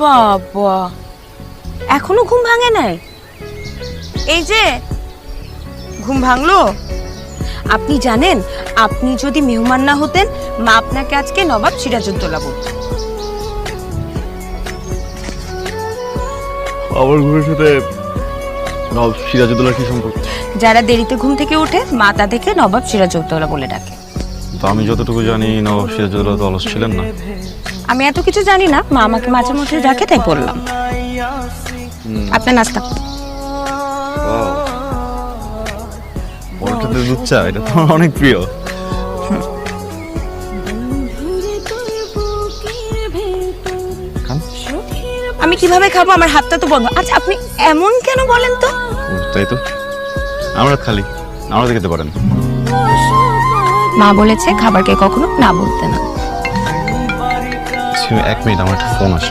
বাবা, এখনো ঘুম ভাঙে নাই? এই যে ঘুম ভাঙলো? আপনি জানেন, আপনি যদি মেহমান না হতেন, মা আপনাকে আজকে নবাব সিরাজউদ্দৌলা বলতেন। আমার ঘুমের সাথে নবাব সিরাজউদ্দৌলার কি সম্পর্ক? যারা দেরিতে ঘুম থেকে ওঠে, মা তাদেরকে নবাব সিরাজউদ্দৌলা বলে ডাকে। তো আমি যতটুকু জানি নবাব সিরাজউদ্দৌলা তো অলস ছিলেন না। আমি এত কিছু জানি না, মা আমাকে মাঝে মধ্যে ডাকে, তাই বললাম। আপনার নাস্তা। পরোটাতে দুধ চা, এটা তো আমার অনেক প্রিয়। আমি কিভাবে খাবো? আমার হাতটা তো বন্ধ। আচ্ছা, আপনি এমন কেন বলেন তো? তাই তো, আমরা খালি আমরা খেতে পারেন। মা বলেছে খাবারকে কখনো না বলতে না। 1 মিনিট, আমার একটা ফোন আসে।